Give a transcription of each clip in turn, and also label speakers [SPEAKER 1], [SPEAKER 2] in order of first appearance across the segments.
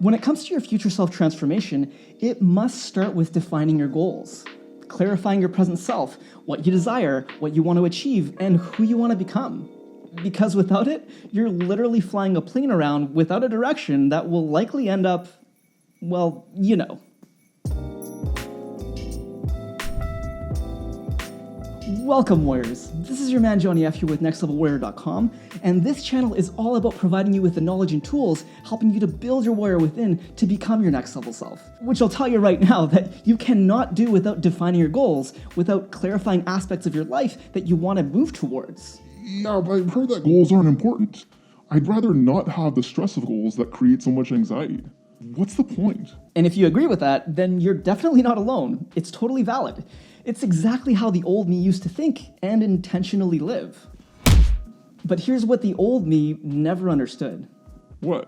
[SPEAKER 1] When it comes to your future self transformation, it must start with defining your goals, clarifying your present self, what you desire, what you want to achieve, and who you want to become. Because without it, you're literally flying a plane around without a direction that will likely end up, well, you know. Welcome, Warriors. This is your man Johnny F here with NextLevelWarrior.com, and this channel is all about providing you with the knowledge and tools, helping you to build your warrior within to become your next level self. Which I'll tell you right now that you cannot do without defining your goals, without clarifying aspects of your life that you want to move towards.
[SPEAKER 2] Yeah, but I've heard that goals aren't important. I'd rather not have the stress of goals that create so much anxiety. What's the point?
[SPEAKER 1] And if you agree with that, then you're definitely not alone. It's totally valid. It's exactly how the old me used to think and intentionally live. But here's what the old me never understood.
[SPEAKER 2] What?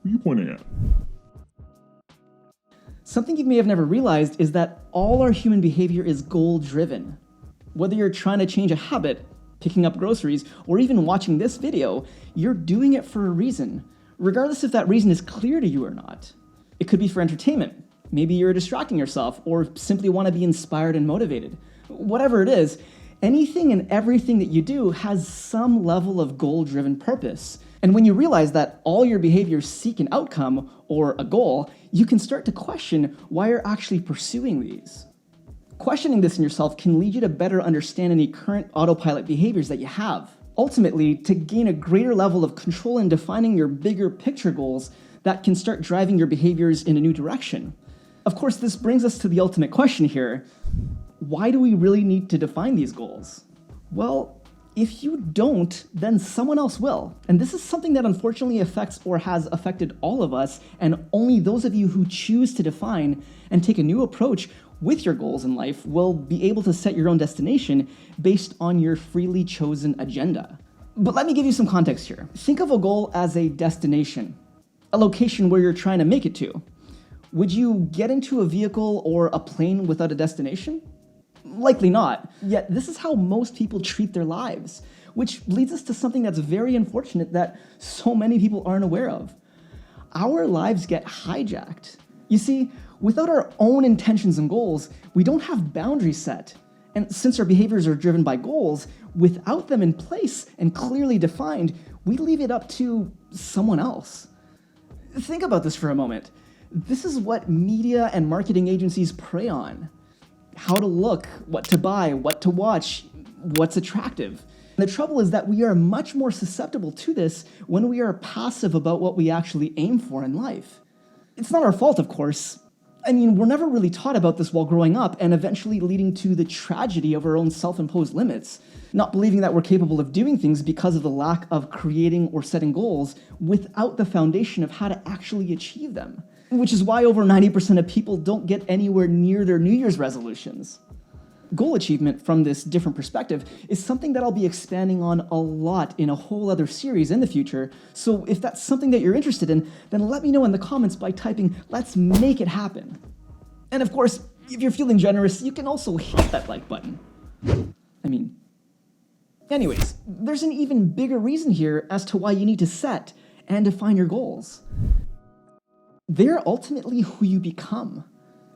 [SPEAKER 2] Who are you pointing at?
[SPEAKER 1] Something you may have never realized is that all our human behavior is goal-driven. Whether you're trying to change a habit, picking up groceries, or even watching this video, you're doing it for a reason, regardless if that reason is clear to you or not. It could be for entertainment. Maybe you're distracting yourself or simply want to be inspired and motivated. Whatever it is, anything and everything that you do has some level of goal-driven purpose. And when you realize that all your behaviors seek an outcome or a goal, you can start to question why you're actually pursuing these. Questioning this in yourself can lead you to better understand any current autopilot behaviors that you have. Ultimately, to gain a greater level of control in defining your bigger picture goals that can start driving your behaviors in a new direction. Of course, this brings us to the ultimate question here. Why do we really need to define these goals? Well, if you don't, then someone else will. And this is something that unfortunately affects or has affected all of us, and only those of you who choose to define and take a new approach with your goals in life will be able to set your own destination based on your freely chosen agenda. But let me give you some context here. Think of a goal as a destination, a location where you're trying to make it to. Would you get into a vehicle or a plane without a destination? Likely not. Yet this is how most people treat their lives, which leads us to something that's very unfortunate that so many people aren't aware of. Our lives get hijacked. You see, without our own intentions and goals, we don't have boundaries set. And since our behaviors are driven by goals, without them in place and clearly defined, we leave it up to someone else. Think about this for a moment. This is what media and marketing agencies prey on. How to look, what to buy, what to watch, what's attractive. And the trouble is that we are much more susceptible to this when we are passive about what we actually aim for in life. It's not our fault, of course. I mean, we're never really taught about this while growing up and eventually leading to the tragedy of our own self-imposed limits, not believing that we're capable of doing things because of the lack of creating or setting goals without the foundation of how to actually achieve them. Which is why over 90% of people don't get anywhere near their New Year's resolutions. Goal achievement from this different perspective is something that I'll be expanding on a lot in a whole other series in the future, so if that's something that you're interested in, then let me know in the comments by typing, "Let's make it happen." And of course, if you're feeling generous, you can also hit that like button. Anyways, there's an even bigger reason here as to why you need to set and define your goals. They're ultimately who you become.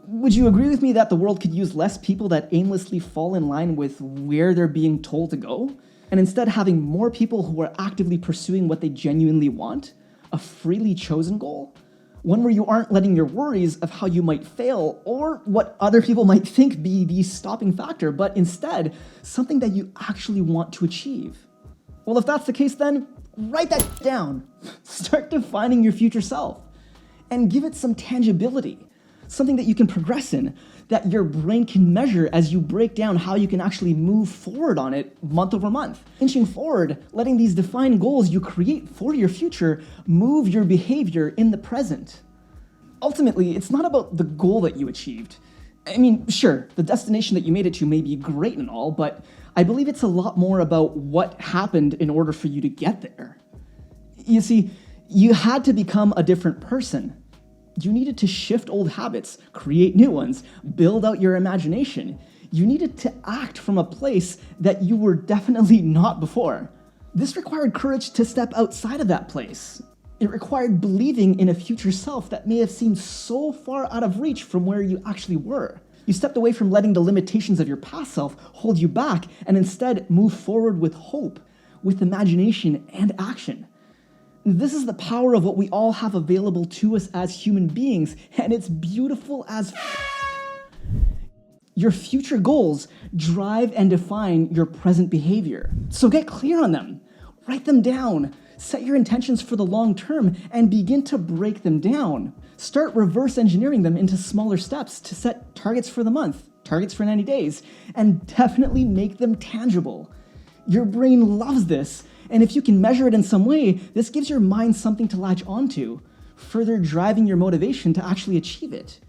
[SPEAKER 1] Would you agree with me that the world could use less people that aimlessly fall in line with where they're being told to go, and instead having more people who are actively pursuing what they genuinely want? A freely chosen goal? One where you aren't letting your worries of how you might fail or what other people might think be the stopping factor, but instead something that you actually want to achieve. Well, if that's the case, then write that down. Start defining your future self. And give it some tangibility, something that you can progress in, that your brain can measure as you break down how you can actually move forward on it month over month. Inching forward, letting these defined goals you create for your future move your behavior in the present. Ultimately, it's not about the goal that you achieved. I mean, sure, the destination that you made it to may be great and all, but I believe it's a lot more about what happened in order for you to get there. You see, you had to become a different person. You needed to shift old habits, create new ones, build out your imagination. You needed to act from a place that you were definitely not before. This required courage to step outside of that place. It required believing in a future self that may have seemed so far out of reach from where you actually were. You stepped away from letting the limitations of your past self hold you back and instead moved forward with hope, with imagination and action. This is the power of what we all have available to us as human beings, and it's beautiful as Your future goals drive and define your present behavior. So get clear on them. Write them down. Set your intentions for the long term and begin to break them down. Start reverse engineering them into smaller steps to set targets for the month, targets for 90 days, and definitely make them tangible. Your brain loves this, and if you can measure it in some way, this gives your mind something to latch onto, further driving your motivation to actually achieve it.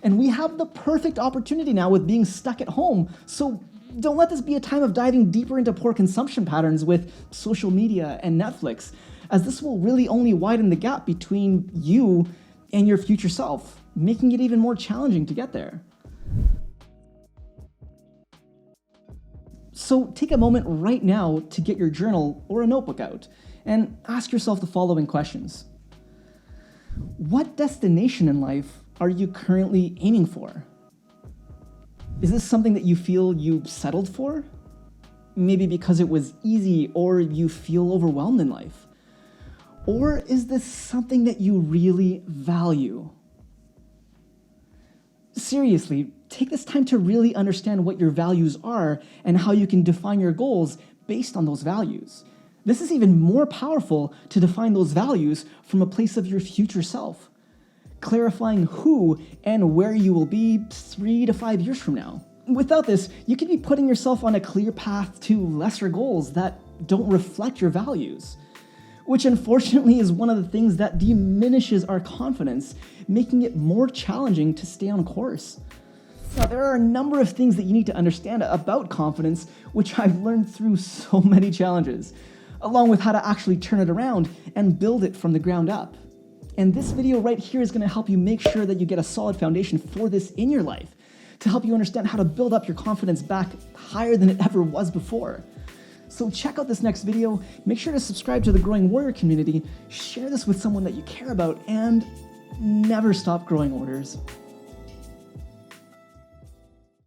[SPEAKER 1] And we have the perfect opportunity now with being stuck at home, so don't let this be a time of diving deeper into poor consumption patterns with social media and Netflix, as this will really only widen the gap between you and your future self, making it even more challenging to get there. So take a moment right now to get your journal or a notebook out and ask yourself the following questions. What destination in life are you currently aiming for? Is this something that you feel you settled for? Maybe because it was easy or you feel overwhelmed in life? Or is this something that you really value? Seriously, take this time to really understand what your values are and how you can define your goals based on those values. This is even more powerful to define those values from a place of your future self, clarifying who and where you will be 3 to 5 years from now. Without this, you could be putting yourself on a clear path to lesser goals that don't reflect your values, which unfortunately is one of the things that diminishes our confidence, making it more challenging to stay on course. Now, there are a number of things that you need to understand about confidence, which I've learned through so many challenges, along with how to actually turn it around and build it from the ground up. And this video right here is going to help you make sure that you get a solid foundation for this in your life, to help you understand how to build up your confidence back higher than it ever was before. So check out this next video, make sure to subscribe to the Growing Warrior community, share this with someone that you care about, and never stop growing, Orders.